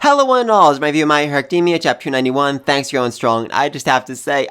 Hello one and all, it's my view of My Hero Academia, chapter 291. Thanks for going strong. And I just have to say,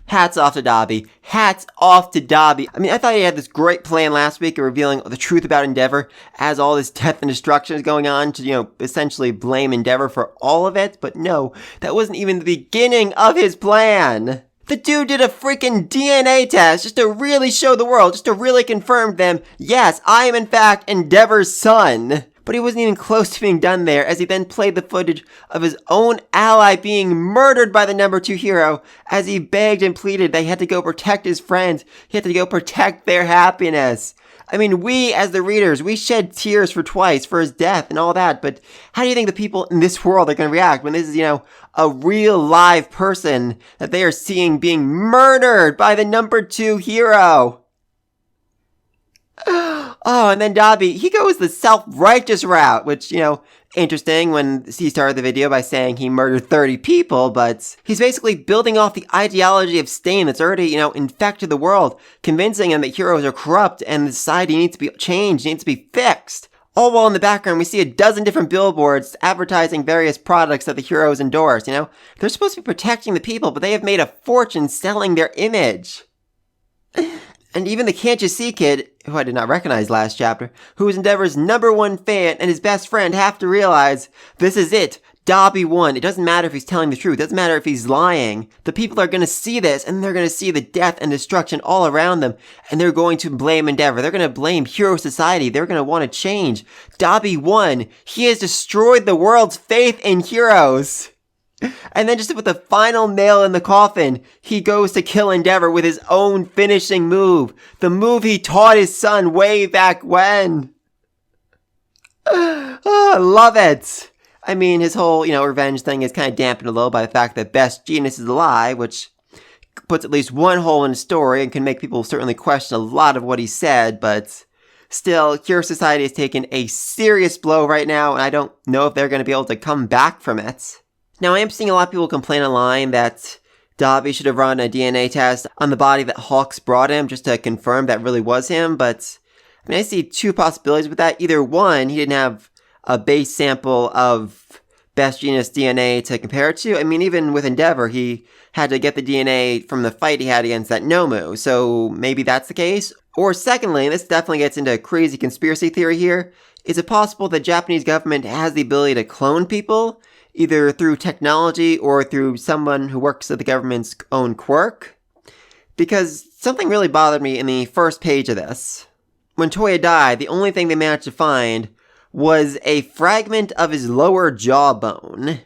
hats off to Dabi. Hats off to Dabi. I mean, I thought he had this great plan last week of revealing the truth about Endeavor as all this death and destruction is going on to, essentially blame Endeavor for all of it. But no, that wasn't even the beginning of his plan. The dude did a freaking DNA test just to really show the world, just to really confirm them, yes, I am in fact Endeavor's son. But he wasn't even close to being done there, as he then played the footage of his own ally being murdered by the number 2 hero, as he begged and pleaded that he had to go protect his friends, he had to go protect their happiness. I mean, we, as the readers, we shed tears for Twice, for his death and all that, but how do you think the people in this world are going to react when this is, a real live person that they are seeing being murdered by the number 2 hero? Oh, and then Dabi, he goes the self-righteous route, which, interesting when he started the video by saying he murdered 30 people, but he's basically building off the ideology of Stain that's already, infected the world, convincing him that heroes are corrupt and the society needs to be changed, needs to be fixed. All while in the background, we see a dozen different billboards advertising various products that the heroes endorse, They're supposed to be protecting the people, but they have made a fortune selling their image. And even the Can't You See kid, who I did not recognize last chapter, who is Endeavor's #1 fan and his best friend, have to realize, this is it. Dabi won. It doesn't matter if he's telling the truth. It doesn't matter if he's lying. The people are going to see this, and they're going to see the death and destruction all around them, and they're going to blame Endeavor. They're going to blame Hero Society. They're going to want to change. Dabi won. He has destroyed the world's faith in heroes. And then just to put the final nail in the coffin, he goes to kill Endeavor with his own finishing move. The move he taught his son way back when. Oh, I love it. I mean, his whole, revenge thing is kind of dampened a little by the fact that Best Genius is alive, which puts at least one hole in his story and can make people certainly question a lot of what he said, but still, Hero Society has taken a serious blow right now, and I don't know if they're going to be able to come back from it. Now, I am seeing a lot of people complain online that Dabi should have run a DNA test on the body that Hawks brought him just to confirm that really was him, but I see two possibilities with that. Either one, he didn't have a base sample of Best Genius DNA to compare it to. I mean, even with Endeavor, he had to get the DNA from the fight he had against that Nomu, so maybe that's the case. Or secondly, and this definitely gets into a crazy conspiracy theory here, is it possible the Japanese government has the ability to clone people, either through technology or through someone who works at the government's own quirk? Because something really bothered me in the first page of this. When Toya died, the only thing they managed to find was a fragment of his lower jawbone.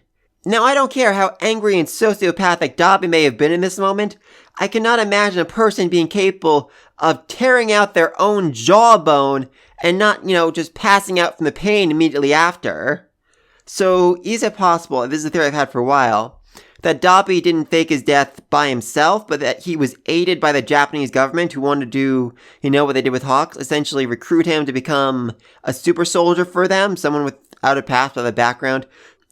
Now, I don't care how angry and sociopathic Dabi may have been in this moment, I cannot imagine a person being capable of tearing out their own jawbone and not, just passing out from the pain immediately after. So, is it possible, and this is a theory I've had for a while, that Dabi didn't fake his death by himself, but that he was aided by the Japanese government who wanted to do, what they did with Hawks, essentially recruit him to become a super soldier for them, someone without a past, without a background,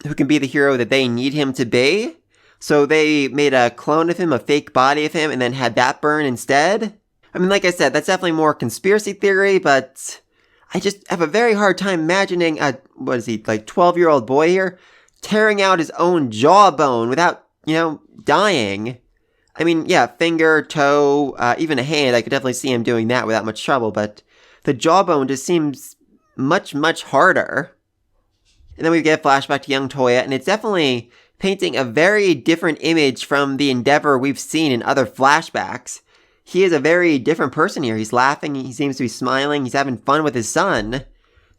who can be the hero that they need him to be? So they made a clone of him, a fake body of him, and then had that burn instead? I mean, like I said, that's definitely more conspiracy theory, but I just have a very hard time imagining a, 12-year-old boy here, tearing out his own jawbone without, dying. I mean, yeah, finger, toe, even a hand, I could definitely see him doing that without much trouble, but the jawbone just seems much, much harder. And then we get a flashback to young Toya, and it's definitely painting a very different image from the Endeavor we've seen in other flashbacks. He is a very different person here. He's laughing, he seems to be smiling, he's having fun with his son.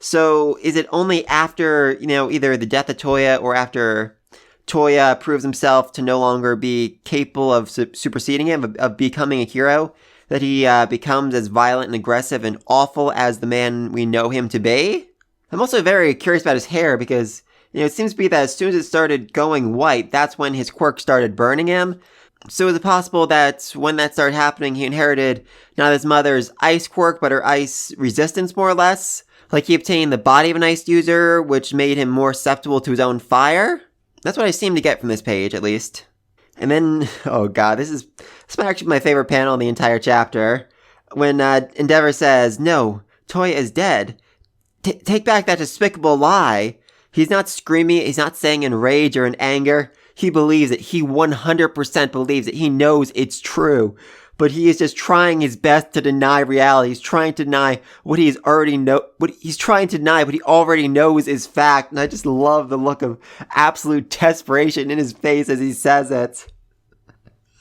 So, is it only after, either the death of Toya or after Toya proves himself to no longer be capable of superseding him, of becoming a hero, that he becomes as violent and aggressive and awful as the man we know him to be? I'm also very curious about his hair because, it seems to be that as soon as it started going white, that's when his quirk started burning him. So is it possible that when that started happening, he inherited not his mother's ice quirk, but her ice resistance, more or less? Like he obtained the body of an ice user, which made him more susceptible to his own fire? That's what I seem to get from this page, at least. And then, oh god, this might actually be my favorite panel in the entire chapter. When Endeavor says, "No, Toya is dead. take back that despicable lie. He's not screaming it. He's not saying in rage or in anger. He believes it. He 100% believes it. He knows it's true. But he is just trying his best to deny reality. He's trying to deny what he's already he's trying to deny what he already knows is fact. And I just love the look of absolute desperation in his face as he says it.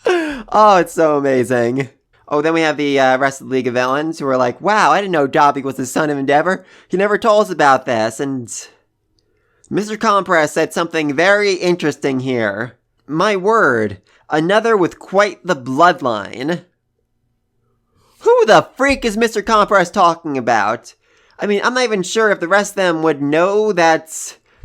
Oh, it's so amazing. Oh, then we have the rest of the League of Villains who are like, wow, I didn't know Dabi was the son of Endeavor. He never told us about this. And Mr. Compress said something very interesting here. My word, another with quite the bloodline. Who the freak is Mr. Compress talking about? I mean, I'm not even sure if the rest of them would know that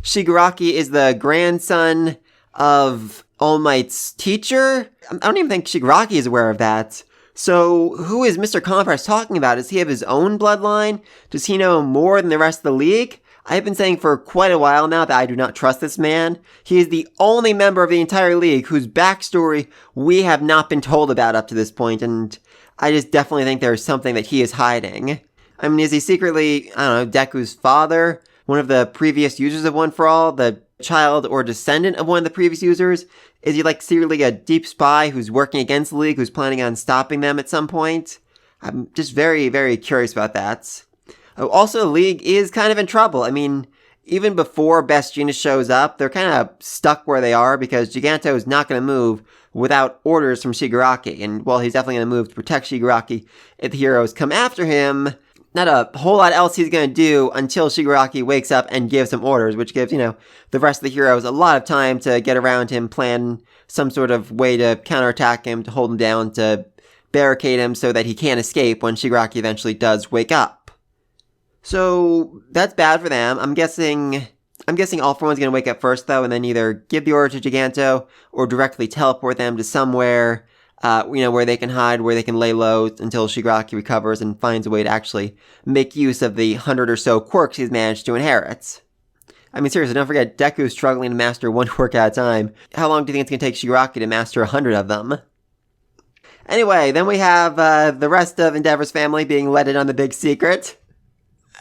Shigaraki is the grandson of All Might's teacher. I don't even think Shigaraki is aware of that. So, who is Mr. Compress talking about? Does he have his own bloodline? Does he know more than the rest of the league? I've been saying for quite a while now that I do not trust this man. He is the only member of the entire league whose backstory we have not been told about up to this point, and I just definitely think there is something that he is hiding. I mean, is he secretly, I don't know, Deku's father? One of the previous users of One for All? The child or descendant of one of the previous users? Is he like secretly a deep spy who's working against the league, who's planning on stopping them at some point? I'm just very, very curious about that. Also, the league is kind of in trouble. I mean, even before Best Jeanist shows up, they're kind of stuck where they are because Giganto is not going to move without orders from Shigaraki. And while he's definitely going to move to protect Shigaraki, if the heroes come after him, not a whole lot else he's going to do until Shigaraki wakes up and gives him orders, which gives, the rest of the heroes a lot of time to get around him, plan some sort of way to counterattack him, to hold him down, to barricade him so that he can't escape when Shigaraki eventually does wake up. So, that's bad for them. I'm guessing All For One's gonna wake up first, though, and then either give the order to Giganto, or directly teleport them to somewhere, where they can hide, where they can lay low until Shigaraki recovers and finds a way to actually make use of the 100 or so quirks he's managed to inherit. I mean, seriously, don't forget, Deku's struggling to master one quirk at a time. How long do you think it's gonna take Shigaraki to master 100 of them? Anyway, then we have the rest of Endeavor's family being let in on the big secret.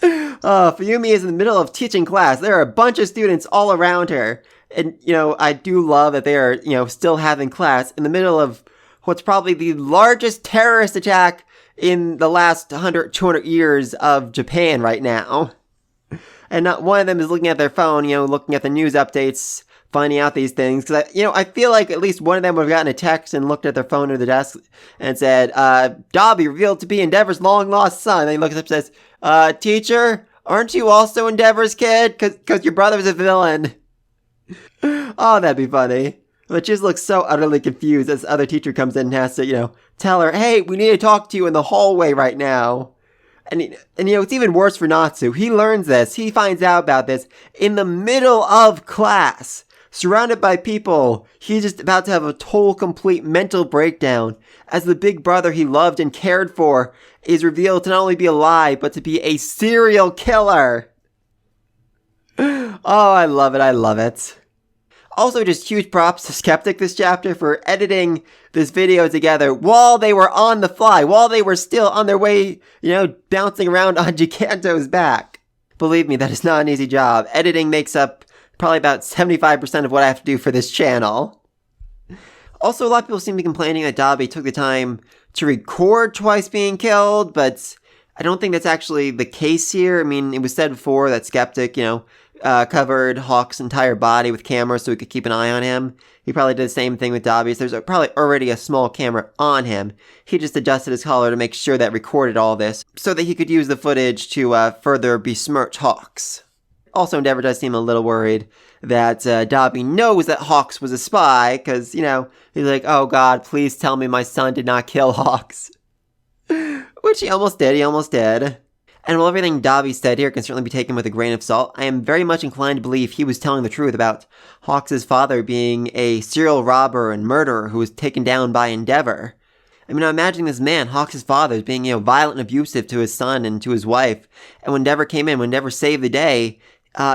Fuyumi is in the middle of teaching class. There are a bunch of students all around her. And, I do love that they are, still having class in the middle of what's probably the largest terrorist attack in the last 100, 200 years of Japan right now. And not one of them is looking at their phone, looking at the news updates, finding out these things. Because, I feel like at least one of them would have gotten a text and looked at their phone or the desk and said, Dabi revealed to be Endeavor's long-lost son. And he looks up and says, teacher, aren't you also Endeavor's kid? Cause your brother's a villain. Oh, that'd be funny. But she just looks so utterly confused as the other teacher comes in and has to, tell her, hey, we need to talk to you in the hallway right now. And it's even worse for Natsu. He learns this. He finds out about this in the middle of class. Surrounded by people, he's just about to have a total, complete mental breakdown as the big brother he loved and cared for is revealed to not only be a lie, but to be a serial killer. Oh, I love it. I love it. Also, just huge props to Skeptic this chapter for editing this video together while they were on the fly, while they were still on their way, bouncing around on Giganto's back. Believe me, that is not an easy job. Editing makes up probably about 75% of what I have to do for this channel. Also, a lot of people seem to be complaining that Dabi took the time to record Twice being killed, but I don't think that's actually the case here. I mean, it was said before that Skeptic, covered Hawk's entire body with cameras so he could keep an eye on him. He probably did the same thing with Dabi. So there's probably already a small camera on him. He just adjusted his collar to make sure that recorded all this so that he could use the footage to further besmirch Hawks. Also, Endeavor does seem a little worried that Dabi knows that Hawks was a spy, because, he's like, oh god, please tell me my son did not kill Hawks. Which he almost did. And while everything Dabi said here can certainly be taken with a grain of salt, I am very much inclined to believe he was telling the truth about Hawks' father being a serial robber and murderer who was taken down by Endeavor. I mean, I'm imagining this man, Hawks' father, as being, violent and abusive to his son and to his wife. And when Endeavor came in, when Endeavor saved the day,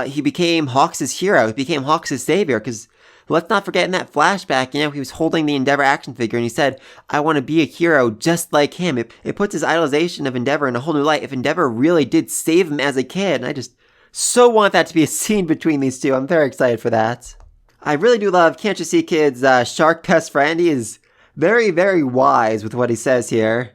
he became Hawks' hero. He became Hawks' savior, because Let's not forget in that flashback, he was holding the Endeavor action figure and he said, I want to be a hero just like him. It puts his idolization of Endeavor in a whole new light. If Endeavor really did save him as a kid, and I just so want that to be a scene between these two. I'm very excited for that. I really do love Can't You See Kid's shark best friend. He is very, very wise with what he says here.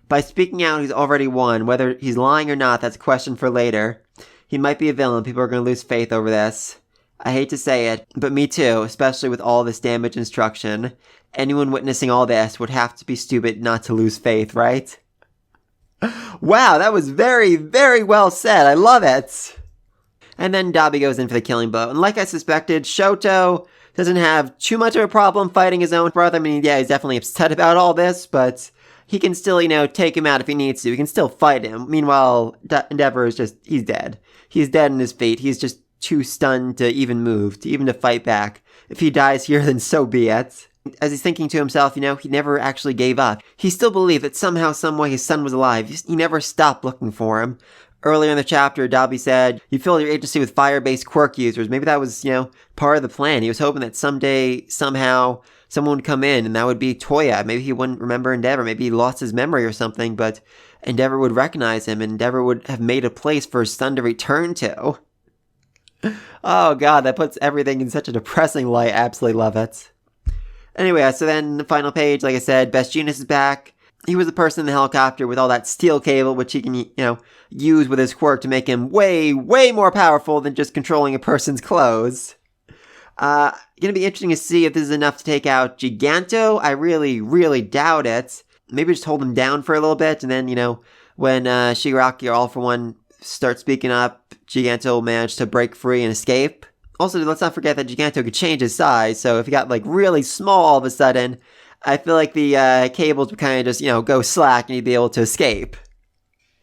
By speaking out, he's already won. Whether he's lying or not, that's a question for later. He might be a villain. People are going to lose faith over this. I hate to say it, but me too, especially with all this damage and destruction. Anyone witnessing all this would have to be stupid not to lose faith, right? Wow, that was very, very well said. I love it. And then Dabi goes in for the killing blow. And like I suspected, Shoto doesn't have too much of a problem fighting his own brother. I mean, yeah, he's definitely upset about all this, but he can still, take him out if he needs to. He can still fight him. Meanwhile, Endeavor is he's dead. He's dead in his fate. He's just too stunned to even move, to fight back. If he dies here, then so be it. As he's thinking to himself, he never actually gave up. He still believed that somehow, someway his son was alive. He never stopped looking for him. Earlier in the chapter, Dabi said, you filled your agency with fire-based quirk users. Maybe that was, part of the plan. He was hoping that someday, somehow, someone would come in, and that would be Toya. Maybe he wouldn't remember Endeavor. Maybe he lost his memory or something, but Endeavor would recognize him, and Endeavor would have made a place for his son to return to. Oh god, that puts everything in such a depressing light. I absolutely love it. Anyway, so then the final page, like I said, Best Genius is back. He was the person in the helicopter with all that steel cable, which he can, use with his quirk to make him way, way more powerful than just controlling a person's clothes. Gonna be interesting to see if this is enough to take out Giganto. I really, really doubt it. Maybe just hold him down for a little bit, and then, when Shigaraki or All For One start speaking up, Giganto will manage to break free and escape. Also, let's not forget that Giganto could change his size, so if he got, really small all of a sudden, I feel like the cables would kind of just, go slack and he'd be able to escape.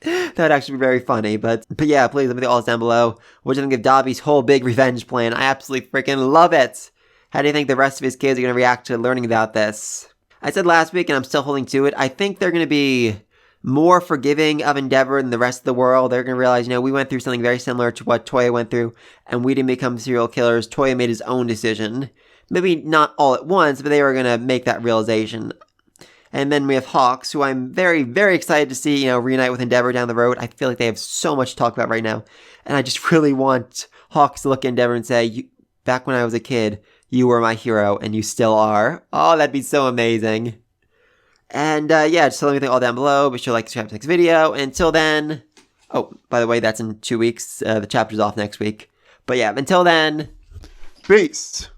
That would actually be very funny, but yeah, please let me know all this down below. What do you think of Dabi's whole big revenge plan? I absolutely freaking love it! How do you think the rest of his kids are going to react to learning about this? I said last week, and I'm still holding to it, I think they're going to be more forgiving of Endeavor than the rest of the world. They're going to realize, we went through something very similar to what Toya went through, and we didn't become serial killers. Toya made his own decision. Maybe not all at once, but they were going to make that realization. And then we have Hawks, who I'm very, very excited to see, reunite with Endeavor down the road. I feel like they have so much to talk about right now. And I just really want Hawks to look at Endeavor and say, back when I was a kid, you were my hero, and you still are. Oh, that'd be so amazing. And, yeah, just tell me all down below. Be sure to like, subscribe to the next video. Until then, oh, by the way, that's in 2 weeks. The chapter's off next week. But yeah, until then, peace.